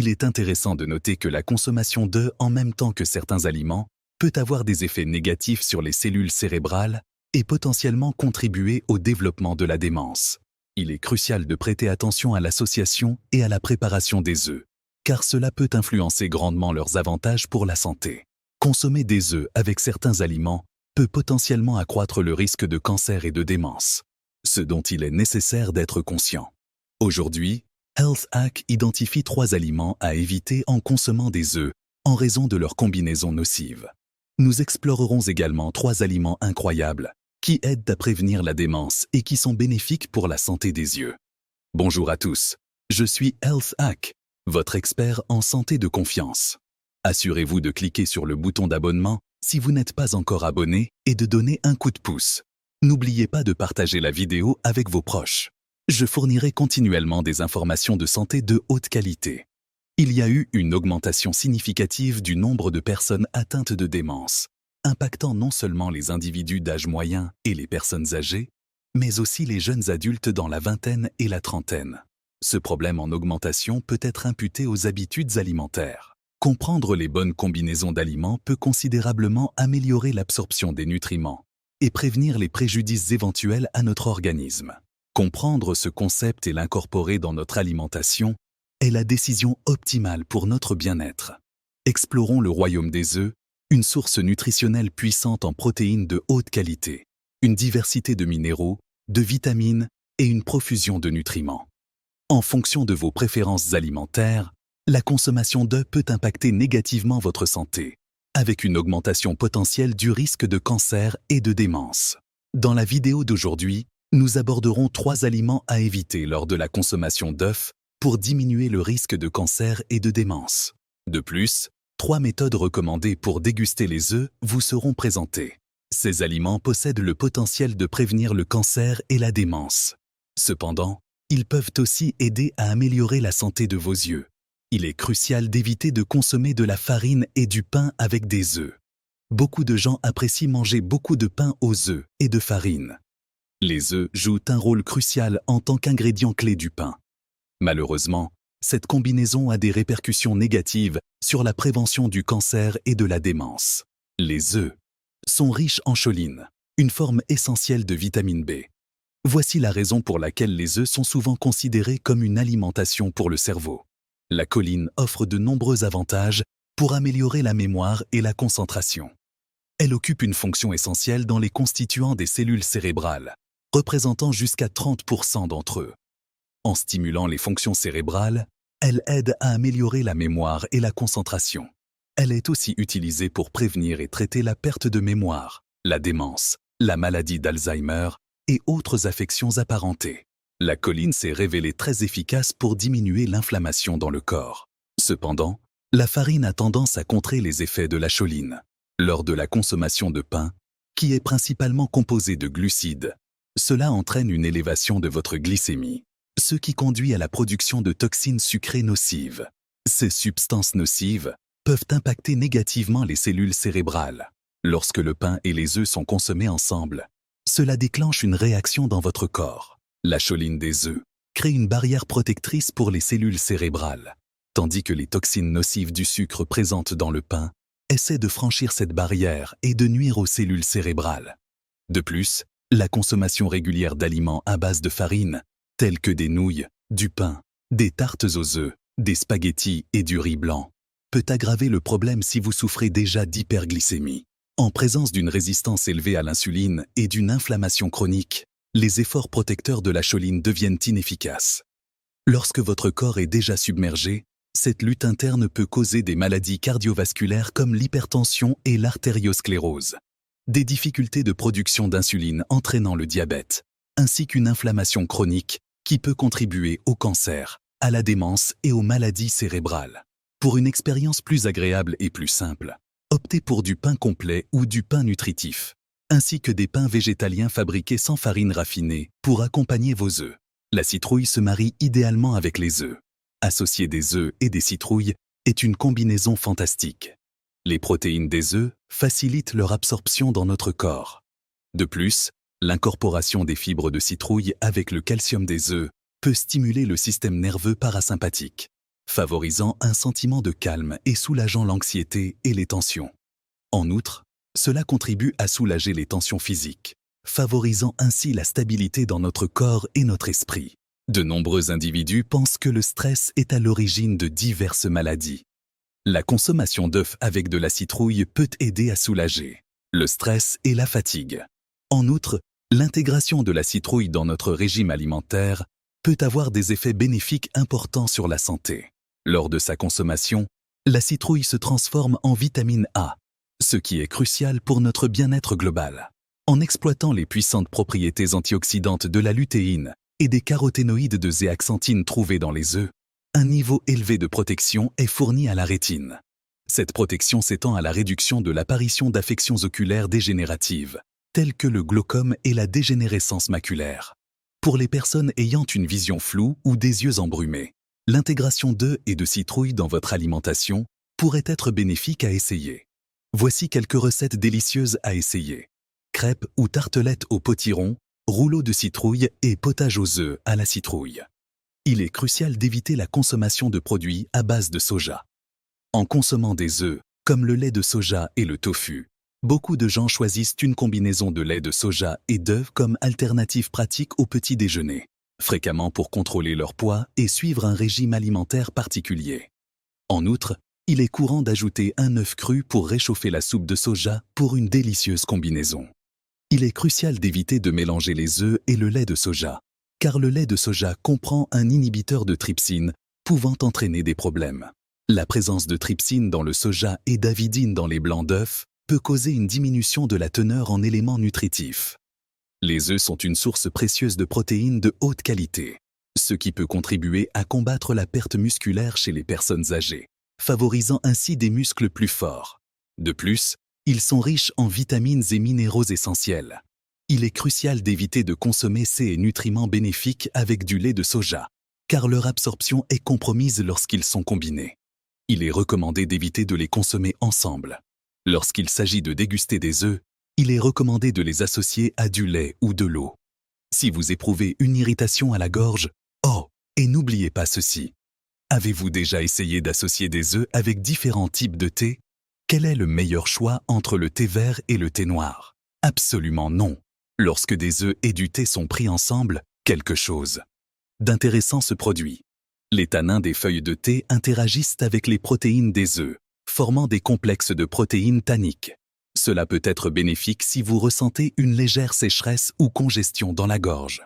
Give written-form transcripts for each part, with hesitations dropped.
Il est intéressant de noter que la consommation d'œufs en même temps que certains aliments peut avoir des effets négatifs sur les cellules cérébrales et potentiellement contribuer au développement de la démence. Il est crucial de prêter attention à l'association et à la préparation des œufs, car cela peut influencer grandement leurs avantages pour la santé. Consommer des œufs avec certains aliments peut potentiellement accroître le risque de cancer et de démence, ce dont il est nécessaire d'être conscient. Aujourd'hui, Health Hack identifie 3 aliments à éviter en consommant des œufs en raison de leur combinaison nocive. Nous explorerons également 3 aliments incroyables qui aident à prévenir la démence et qui sont bénéfiques pour la santé des yeux. Bonjour à tous, je suis Health Hack, votre expert en santé de confiance. Assurez-vous de cliquer sur le bouton d'abonnement si vous n'êtes pas encore abonné et de donner un coup de pouce. N'oubliez pas de partager la vidéo avec vos proches. Je fournirai continuellement des informations de santé de haute qualité. Il y a eu une augmentation significative du nombre de personnes atteintes de démence, impactant non seulement les individus d'âge moyen et les personnes âgées, mais aussi les jeunes adultes dans la vingtaine et la trentaine. Ce problème en augmentation peut être imputé aux habitudes alimentaires. Comprendre les bonnes combinaisons d'aliments peut considérablement améliorer l'absorption des nutriments et prévenir les préjudices éventuels à notre organisme. Comprendre ce concept et l'incorporer dans notre alimentation est la décision optimale pour notre bien-être. Explorons le royaume des œufs, une source nutritionnelle puissante en protéines de haute qualité, une diversité de minéraux, de vitamines et une profusion de nutriments. En fonction de vos préférences alimentaires, la consommation d'œufs peut impacter négativement votre santé, avec une augmentation potentielle du risque de cancer et de démence. Dans la vidéo d'aujourd'hui, nous aborderons 3 aliments à éviter lors de la consommation d'œufs pour diminuer le risque de cancer et de démence. De plus, 3 méthodes recommandées pour déguster les œufs vous seront présentées. Ces aliments possèdent le potentiel de prévenir le cancer et la démence. Cependant, ils peuvent aussi aider à améliorer la santé de vos yeux. Il est crucial d'éviter de consommer de la farine et du pain avec des œufs. Beaucoup de gens apprécient manger beaucoup de pain aux œufs et de farine. Les œufs jouent un rôle crucial en tant qu'ingrédient clé du pain. Malheureusement, cette combinaison a des répercussions négatives sur la prévention du cancer et de la démence. Les œufs sont riches en choline, une forme essentielle de vitamine B. Voici la raison pour laquelle les œufs sont souvent considérés comme une alimentation pour le cerveau. La choline offre de nombreux avantages pour améliorer la mémoire et la concentration. Elle occupe une fonction essentielle dans les constituants des cellules cérébrales, représentant jusqu'à 30% d'entre eux. En stimulant les fonctions cérébrales, elle aide à améliorer la mémoire et la concentration. Elle est aussi utilisée pour prévenir et traiter la perte de mémoire, la démence, la maladie d'Alzheimer et autres affections apparentées. La choline s'est révélée très efficace pour diminuer l'inflammation dans le corps. Cependant, la farine a tendance à contrer les effets de la choline. Lors de la consommation de pain, qui est principalement composé de glucides, cela entraîne une élévation de votre glycémie, ce qui conduit à la production de toxines sucrées nocives. Ces substances nocives peuvent impacter négativement les cellules cérébrales. Lorsque le pain et les œufs sont consommés ensemble, cela déclenche une réaction dans votre corps. La choline des œufs crée une barrière protectrice pour les cellules cérébrales, tandis que les toxines nocives du sucre présentes dans le pain essaient de franchir cette barrière et de nuire aux cellules cérébrales. De plus, la consommation régulière d'aliments à base de farine, tels que des nouilles, du pain, des tartes aux œufs, des spaghettis et du riz blanc, peut aggraver le problème si vous souffrez déjà d'hyperglycémie. En présence d'une résistance élevée à l'insuline et d'une inflammation chronique, les efforts protecteurs de la choline deviennent inefficaces. Lorsque votre corps est déjà submergé, cette lutte interne peut causer des maladies cardiovasculaires comme l'hypertension et l'artériosclérose, des difficultés de production d'insuline entraînant le diabète, ainsi qu'une inflammation chronique qui peut contribuer au cancer, à la démence et aux maladies cérébrales. Pour une expérience plus agréable et plus simple, optez pour du pain complet ou du pain nutritif, ainsi que des pains végétaliens fabriqués sans farine raffinée pour accompagner vos œufs. La citrouille se marie idéalement avec les œufs. Associer des œufs et des citrouilles est une combinaison fantastique. Les protéines des œufs facilitent leur absorption dans notre corps. De plus, l'incorporation des fibres de citrouille avec le calcium des œufs peut stimuler le système nerveux parasympathique. favorisant un sentiment de calme et soulageant l'anxiété et les tensions. En outre, cela contribue à soulager les tensions physiques, favorisant ainsi la stabilité dans notre corps et notre esprit. De nombreux individus pensent que le stress est à l'origine de diverses maladies. La consommation d'œufs avec de la citrouille peut aider à soulager le stress et la fatigue. En outre, l'intégration de la citrouille dans notre régime alimentaire peut avoir des effets bénéfiques importants sur la santé. Lors de sa consommation, la citrouille se transforme en vitamine A, ce qui est crucial pour notre bien-être global. En exploitant les puissantes propriétés antioxydantes de la lutéine et des caroténoïdes de zéaxanthine trouvés dans les œufs, un niveau élevé de protection est fourni à la rétine. Cette protection s'étend à la réduction de l'apparition d'affections oculaires dégénératives, telles que le glaucome et la dégénérescence maculaire. Pour les personnes ayant une vision floue ou des yeux embrumés, l'intégration d'œufs et de citrouille dans votre alimentation pourrait être bénéfique à essayer. Voici quelques recettes délicieuses à essayer. Crêpes ou tartelettes au potiron, rouleaux de citrouille et potage aux œufs à la citrouille. Il est crucial d'éviter la consommation de produits à base de soja. En consommant des œufs, comme le lait de soja et le tofu, beaucoup de gens choisissent une combinaison de lait de soja et d'œufs comme alternative pratique au petit déjeuner, fréquemment pour contrôler leur poids et suivre un régime alimentaire particulier. En outre, il est courant d'ajouter un œuf cru pour réchauffer la soupe de soja pour une délicieuse combinaison. Il est crucial d'éviter de mélanger les œufs et le lait de soja, car le lait de soja comprend un inhibiteur de trypsine pouvant entraîner des problèmes. La présence de trypsine dans le soja et d'avidine dans les blancs d'œufs peut causer une diminution de la teneur en éléments nutritifs. Les œufs sont une source précieuse de protéines de haute qualité, ce qui peut contribuer à combattre la perte musculaire chez les personnes âgées, favorisant ainsi des muscles plus forts. De plus, ils sont riches en vitamines et minéraux essentiels. Il est crucial d'éviter de consommer ces nutriments bénéfiques avec du lait de soja, car leur absorption est compromise lorsqu'ils sont combinés. Il est recommandé d'éviter de les consommer ensemble. Lorsqu'il s'agit de déguster des œufs, il est recommandé de les associer à du lait ou de l'eau. Si vous éprouvez une irritation à la gorge, et n'oubliez pas ceci. Avez-vous déjà essayé d'associer des œufs avec différents types de thé? Quel est le meilleur choix entre le thé vert et le thé noir? Absolument non. Lorsque des œufs et du thé sont pris ensemble, quelque chose d'intéressant se produit. Les tanins des feuilles de thé interagissent avec les protéines des œufs, formant des complexes de protéines tanniques. Cela peut être bénéfique si vous ressentez une légère sécheresse ou congestion dans la gorge.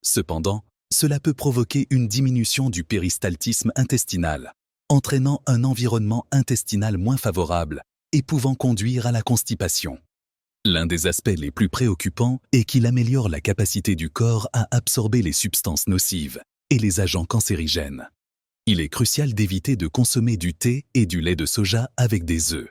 Cependant, cela peut provoquer une diminution du péristaltisme intestinal, entraînant un environnement intestinal moins favorable et pouvant conduire à la constipation. L'un des aspects les plus préoccupants est qu'il améliore la capacité du corps à absorber les substances nocives et les agents cancérigènes. Il est crucial d'éviter de consommer du thé et du lait de soja avec des œufs.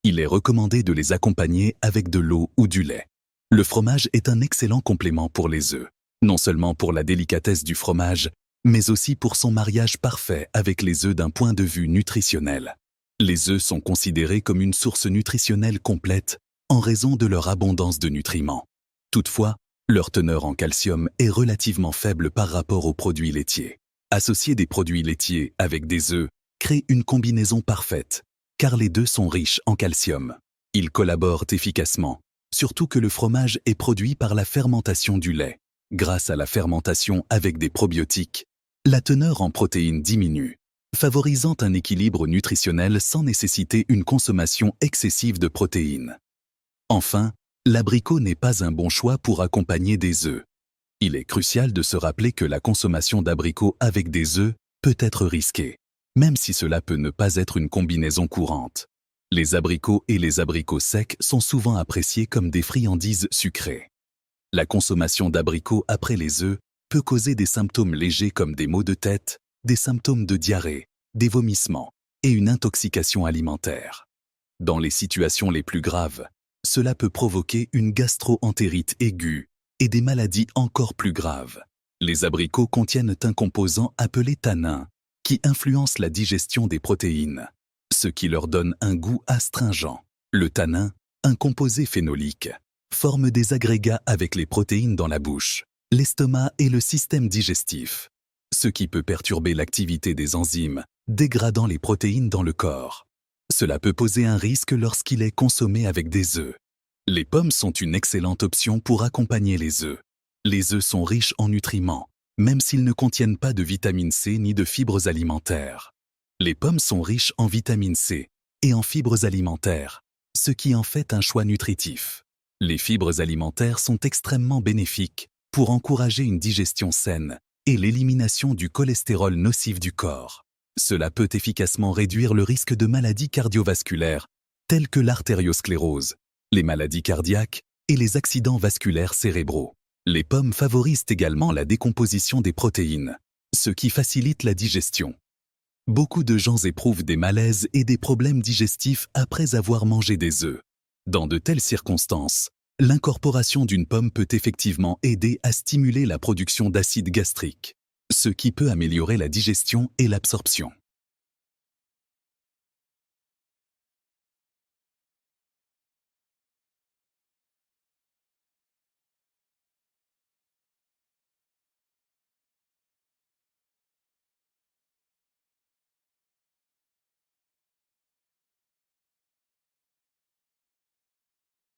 Il est recommandé de les accompagner avec de l'eau ou du lait. Le fromage est un excellent complément pour les œufs, non seulement pour la délicatesse du fromage, mais aussi pour son mariage parfait avec les œufs d'un point de vue nutritionnel. Les œufs sont considérés comme une source nutritionnelle complète en raison de leur abondance de nutriments. Toutefois, leur teneur en calcium est relativement faible par rapport aux produits laitiers. Associer des produits laitiers avec des œufs crée une combinaison parfaite, car les deux sont riches en calcium. Ils collaborent efficacement, surtout que le fromage est produit par la fermentation du lait. Grâce à la fermentation avec des probiotiques, la teneur en protéines diminue, favorisant un équilibre nutritionnel sans nécessiter une consommation excessive de protéines. Enfin, l'abricot n'est pas un bon choix pour accompagner des œufs. Il est crucial de se rappeler que la consommation d'abricots avec des œufs peut être risquée, même si cela peut ne pas être une combinaison courante. Les abricots et les abricots secs sont souvent appréciés comme des friandises sucrées. La consommation d'abricots après les œufs peut causer des symptômes légers comme des maux de tête, des symptômes de diarrhée, des vomissements et une intoxication alimentaire. Dans les situations les plus graves, cela peut provoquer une gastro-entérite aiguë et des maladies encore plus graves. Les abricots contiennent un composant appelé tanin qui influence la digestion des protéines, ce qui leur donne un goût astringent. Le tanin, un composé phénolique, forme des agrégats avec les protéines dans la bouche, l'estomac et le système digestif, ce qui peut perturber l'activité des enzymes dégradant les protéines dans le corps. Cela peut poser un risque lorsqu'il est consommé avec des œufs. Les pommes sont une excellente option pour accompagner les œufs. Les œufs sont riches en nutriments, même s'ils ne contiennent pas de vitamine C ni de fibres alimentaires. Les pommes sont riches en vitamine C et en fibres alimentaires, ce qui en fait un choix nutritif. Les fibres alimentaires sont extrêmement bénéfiques pour encourager une digestion saine et l'élimination du cholestérol nocif du corps. Cela peut efficacement réduire le risque de maladies cardiovasculaires telles que l'artériosclérose, les maladies cardiaques et les accidents vasculaires cérébraux. Les pommes favorisent également la décomposition des protéines, ce qui facilite la digestion. Beaucoup de gens éprouvent des malaises et des problèmes digestifs après avoir mangé des œufs. Dans de telles circonstances, l'incorporation d'une pomme peut effectivement aider à stimuler la production d'acide gastrique, ce qui peut améliorer la digestion et l'absorption.